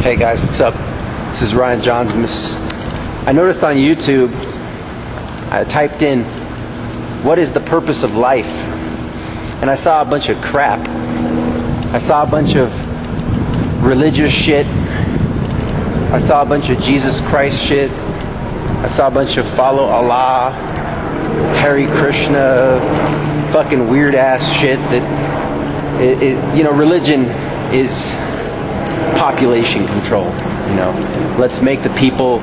Hey guys, what's up? This is Ryan JAUNZEMIS. I noticed on YouTube, I typed in, what is the purpose of life? And I saw a bunch of crap. I saw a bunch of religious shit. I saw a bunch of Jesus Christ shit. I saw a bunch of follow Allah, Hare Krishna, fucking weird ass shit that, you know, religion is population control, you know. Let's make the people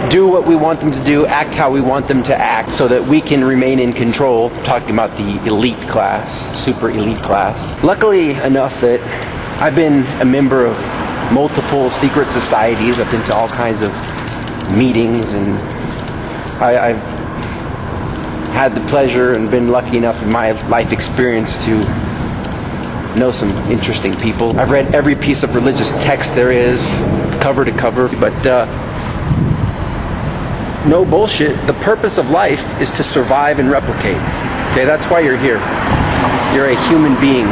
do what we want them to do, act how we want them to act, so that we can remain in control. I'm talking about the elite class, super elite class. Luckily enough that I've been a member of multiple secret societies. I've been to all kinds of meetings, and I've had the pleasure and been lucky enough in my life experience to know some interesting people. I've read every piece of religious text there is, cover to cover, but no bullshit. The purpose of life is to survive and replicate. Okay, that's why you're here. You're a human being.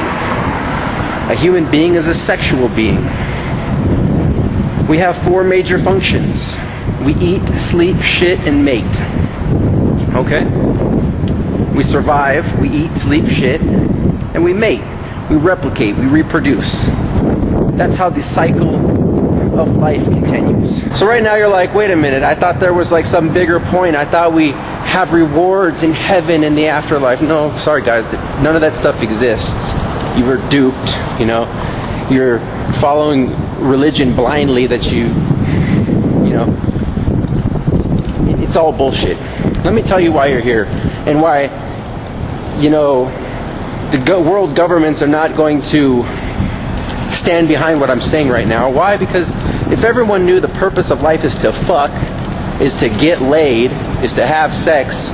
A human being is a sexual being. We have 4 major functions. We eat, sleep, shit, and mate. Okay? We survive, we eat, sleep, shit, and we mate. We replicate, we reproduce. That's how the cycle of life continues. So right now you're like, wait a minute, I thought there was like some bigger point. I thought we have rewards in heaven and the afterlife. No, sorry guys, none of that stuff exists. You were duped, you know. You're following religion blindly that you know, it's all bullshit. Let me tell you why you're here and why, you know, the world governments are not going to stand behind what I'm saying right now. Why? Because if everyone knew the purpose of life is to fuck, is to get laid, is to have sex,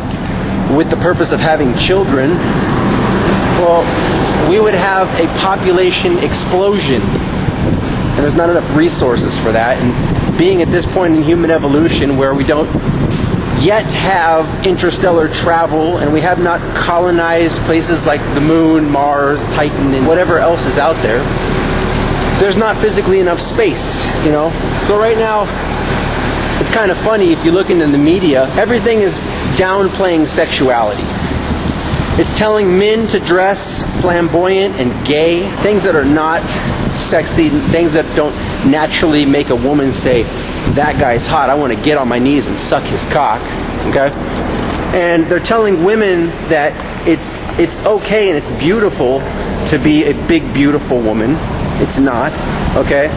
with the purpose of having children, well, we would have a population explosion. And there's not enough resources for that. And being at this point in human evolution where we don't yet have interstellar travel, and we have not colonized places like the moon, Mars, Titan, and whatever else is out there, there's not physically enough space, you know. So right now, it's kind of funny if you look into the media, everything is downplaying sexuality. It's telling men to dress flamboyant and gay, things that are not sexy, things that don't naturally make a woman say, that guy's hot, I want to get on my knees and suck his cock, okay? And they're telling women that it's okay and it's beautiful to be a big, beautiful woman. It's not, okay?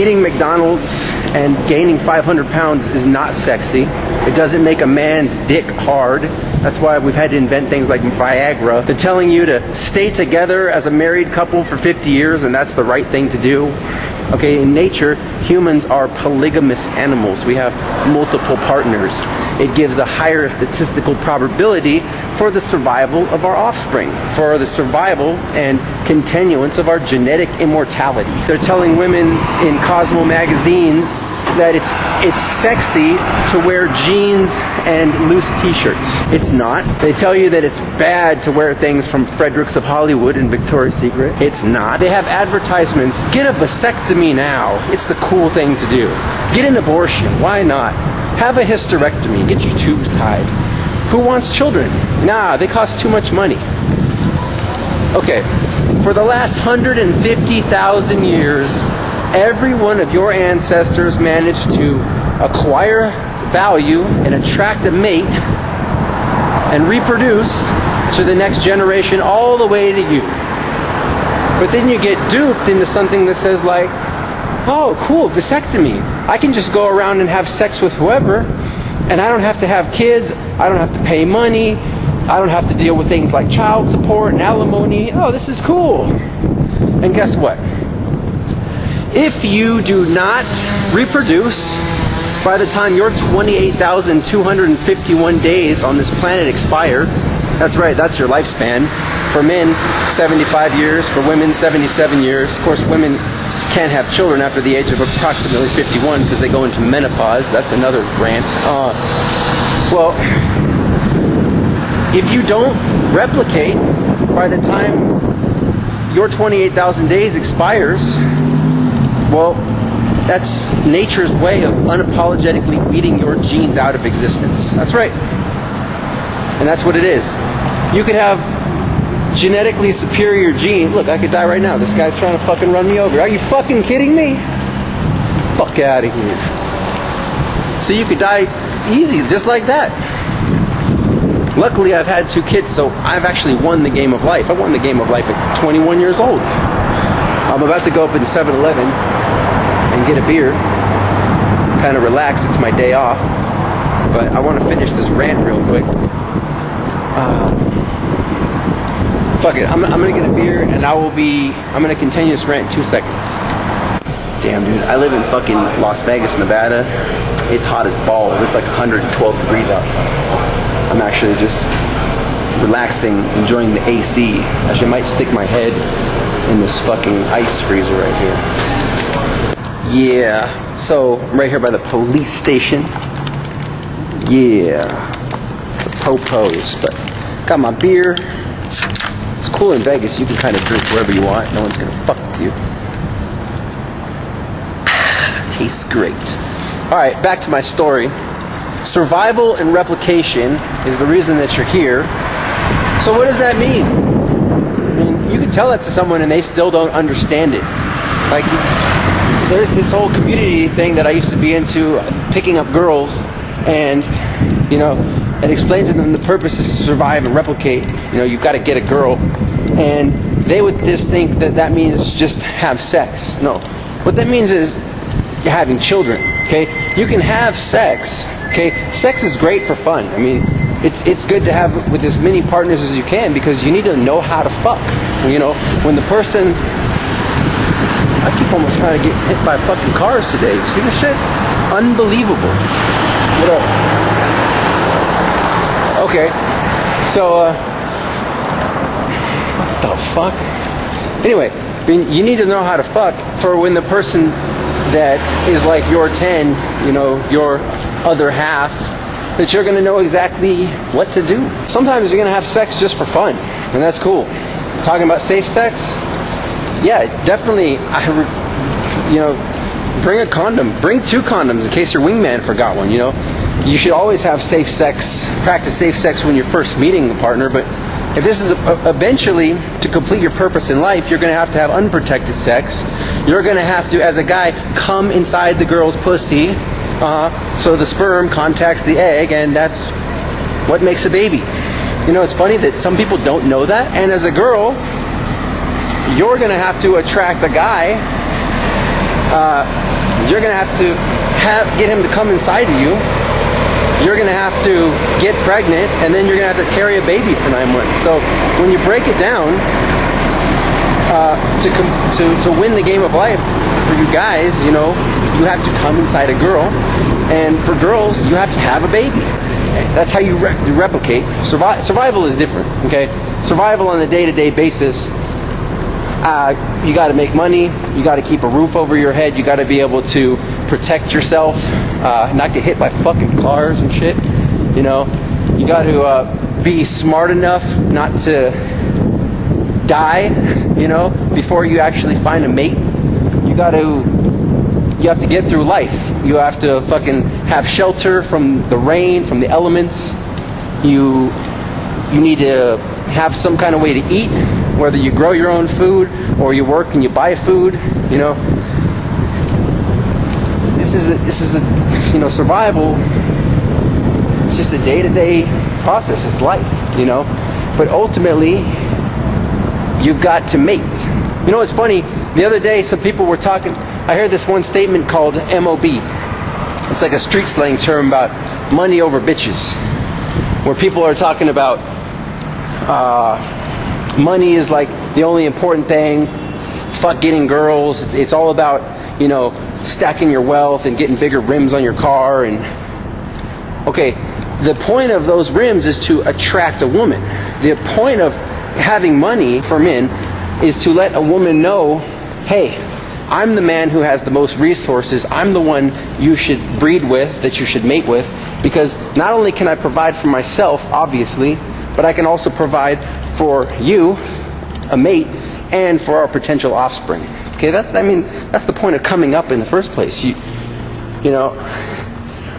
Eating McDonald's and gaining 500 pounds is not sexy. It doesn't make a man's dick hard. That's why we've had to invent things like Viagra. They're telling you to stay together as a married couple for 50 years, and that's the right thing to do. Okay, in nature, humans are polygamous animals. We have multiple partners. It gives a higher statistical probability for the survival of our offspring, for the survival and continuance of our genetic immortality. They're telling women in Cosmo magazines that it's sexy to wear jeans and loose t-shirts. It's not. They tell you that it's bad to wear things from Fredericks of Hollywood and Victoria's Secret. It's not. They have advertisements. Get a vasectomy now. It's the cool thing to do. Get an abortion. Why not? Have a hysterectomy. Get your tubes tied. Who wants children? Nah, they cost too much money. Okay, for the last 150,000 years, every one of your ancestors managed to acquire value and attract a mate and reproduce to the next generation all the way to you. But then you get duped into something that says like, oh cool, vasectomy. I can just go around and have sex with whoever, and I don't have to have kids, I don't have to pay money, I don't have to deal with things like child support and alimony. Oh, this is cool. And guess what? If you do not reproduce by the time your 28,251 days on this planet expire, that's right, that's your lifespan. For men, 75 years. For women, 77 years. Of course, women can't have children after the age of approximately 51 because they go into menopause. That's another rant. Well, if you don't replicate by the time your 28,000 days expires, well, That's nature's way of unapologetically weeding your genes out of existence. That's right. And that's what it is. You could have genetically superior gene. Look, I could die right now. This guy's trying to fucking run me over. Are you fucking kidding me? Fuck out of here. So you could die easy, just like that. Luckily, I've had 2 kids, so I've actually won the game of life. I won the game of life at 21 years old. I'm about to go up in 7-Eleven and get a beer. Kind of relax. It's my day off. But I want to finish this rant real quick. Fuck it. I'm gonna get a beer and I'm gonna continue this rant in 2 seconds. Damn, dude. I live in fucking Las Vegas, Nevada. It's hot as balls. It's like 112 degrees out. I'm actually just relaxing, enjoying the AC. Actually, I might stick my head in this fucking ice freezer right here. Yeah. So, I'm right here by the police station. Yeah. The popos. But, got my beer. It's cool in Vegas. You can kind of drink wherever you want. No one's gonna fuck with you. Tastes great. Alright, back to my story. Survival and replication is the reason that you're here. So what does that mean? I mean, you can tell that to someone and they still don't understand it. Like, there's this whole community thing that I used to be into, picking up girls, and, you know, and explain to them the purpose is to survive and replicate. You know, you've got to get a girl. And they would just think that that means just have sex. No. What that means is you're having children, okay? You can have sex, okay? Sex is great for fun. I mean, it's good to have with as many partners as you can because you need to know how to fuck. You know, when the person... I keep almost trying to get hit by fucking cars today. See this shit? Unbelievable. What up? Okay. So, what the fuck? Anyway, I mean, you need to know how to fuck for when the person that is like your 10, you know, your other half, that you're going to know exactly what to do. Sometimes you're going to have sex just for fun, and that's cool. Talking about safe sex? Yeah, definitely, you know, bring a condom. Bring 2 condoms in case your wingman forgot one, you know. You should always have safe sex, practice safe sex when you're first meeting a partner, but if this is eventually to complete your purpose in life, you're going to have unprotected sex. You're going to have to, as a guy, come inside the girl's pussy, so the sperm contacts the egg, and that's what makes a baby. You know, it's funny that some people don't know that, and as a girl, you're going to have to attract a guy. You're going to have to get him to come inside of you. You're going to have to get pregnant, and then you're going to have to carry a baby for 9 months. So when you break it down, to win the game of life for you guys, you know, you have to come inside a girl, and for girls, you have to have a baby. That's how you replicate. Survival is different, okay? Survival on a day-to-day basis, you got to make money, you got to keep a roof over your head, you got to be able to protect yourself, not get hit by fucking cars and shit, you know? You got to be smart enough not to die, you know, before you actually find a mate. You have to get through life. You have to fucking have shelter from the rain, from the elements. You need to have some kind of way to eat, whether you grow your own food or you work and you buy food, you know. This is a you know, survival. It's just a day-to-day process. It's life, you know. But ultimately, you've got to mate. You know, it's funny. The other day, some people were talking. I heard this one statement called MOB. It's like a street slang term about money over bitches, where people are talking about money is like the only important thing. Fuck getting girls. It's all about, you know, stacking your wealth and getting bigger rims on your car. And okay, the point of those rims is to attract a woman. The point of having money for men is to let a woman know, hey, I'm the man who has the most resources. I'm the one you should breed with, that you should mate with, because not only can I provide for myself, obviously, but I can also provide for you, a mate, and for our potential offspring. Okay, I mean, that's the point of coming up in the first place. You know,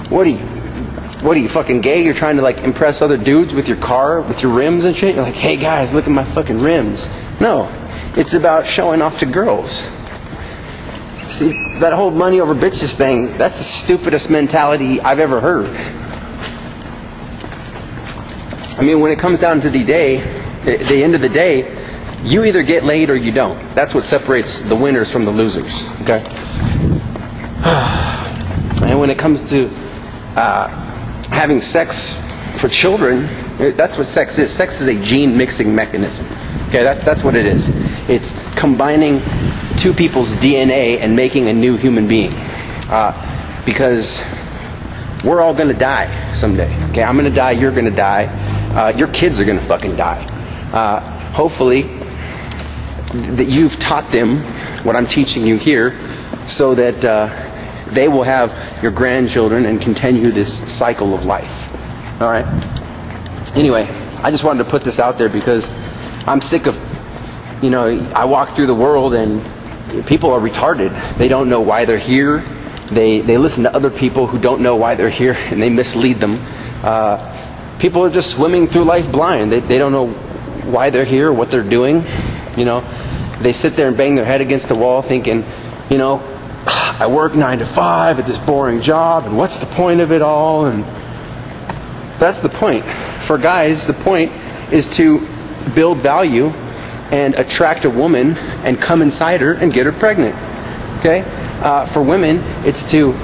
what are you fucking gay? You're trying to like impress other dudes with your car, with your rims and shit? You're like, hey guys, look at my fucking rims. No, it's about showing off to girls. See, that whole money over bitches thing, that's the stupidest mentality I've ever heard. I mean, when it comes down to the end of the day, you either get laid or you don't. That's what separates the winners from the losers. Okay? And when it comes to having sex for children, that's what sex is. Sex is a gene mixing mechanism. Okay, that's what it is. It's combining two people's DNA and making a new human being. Because we're all going to die someday. Okay, I'm going to die, you're going to die. Your kids are going to fucking die. Hopefully, that you've taught them what I'm teaching you here so that they will have your grandchildren and continue this cycle of life. Alright? Anyway, I just wanted to put this out there because I'm sick of, you know, I walk through the world and people are retarded. They don't know why they're here. They listen to other people who don't know why they're here and they mislead them. People are just swimming through life blind. They don't know why they're here, what they're doing. You know, they sit there and bang their head against the wall thinking, you know, I work 9 to 5 at this boring job, and what's the point of it all? And that's the point. For guys, the point is to build value and attract a woman and come inside her and get her pregnant. Okay? For women, it's to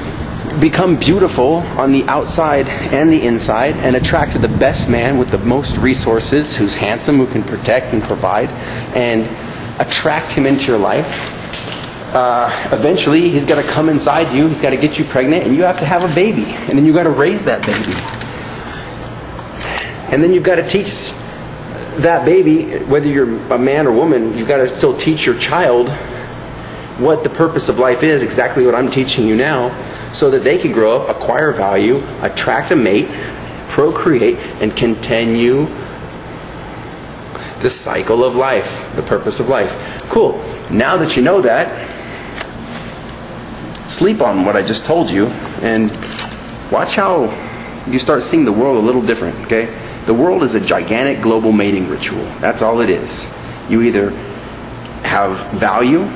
become beautiful on the outside and the inside and attract the best man with the most resources, who's handsome, who can protect and provide, and attract him into your life. Eventually, he's got to come inside you, he's got to get you pregnant, and you have to have a baby. And then you've got to raise that baby. And then you've got to teach that baby, whether you're a man or woman, you've got to still teach your child what the purpose of life is, exactly what I'm teaching you now, so that they can grow up, acquire value, attract a mate, procreate, and continue the cycle of life, the purpose of life. Cool. Now that you know that, sleep on what I just told you and watch how you start seeing the world a little different, okay? The world is a gigantic global mating ritual. That's all it is. You either have value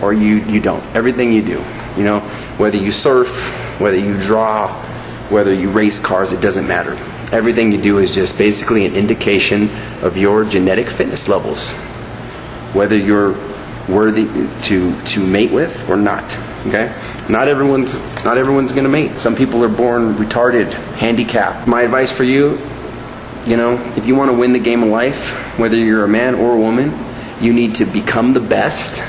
or you don't. Everything you do, you know, whether you surf, whether you draw, whether you race cars, it doesn't matter. Everything you do is just basically an indication of your genetic fitness levels, whether you're worthy to mate with or not. Okay? Not everyone's going to mate. Some people are born retarded, handicapped. My advice for you, you know, if you want to win the game of life, whether you're a man or a woman, you need to become the best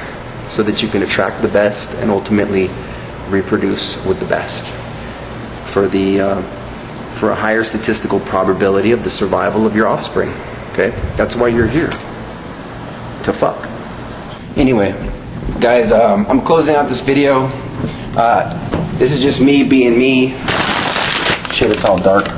so that you can attract the best and ultimately reproduce with the best for a higher statistical probability of the survival of your offspring. Okay? That's why you're here. To fuck. Anyway, guys, I'm closing out this video. This is just me being me. Shit, it's all dark.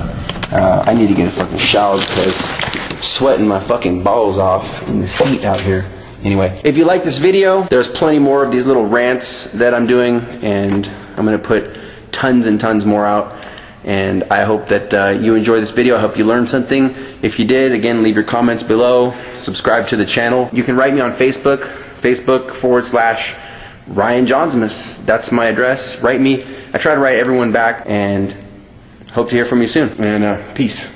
I need to get a fucking shower because I'm sweating my fucking balls off in this heat out here. Anyway, if you like this video, there's plenty more of these little rants that I'm doing, and I'm going to put tons and tons more out. And I hope that you enjoy this video. I hope you learned something. If you did, again, leave your comments below. Subscribe to the channel. You can write me on Facebook, Facebook.com/Ryan JAUNZEMIS. That's my address. Write me. I try to write everyone back, and hope to hear from you soon. And peace.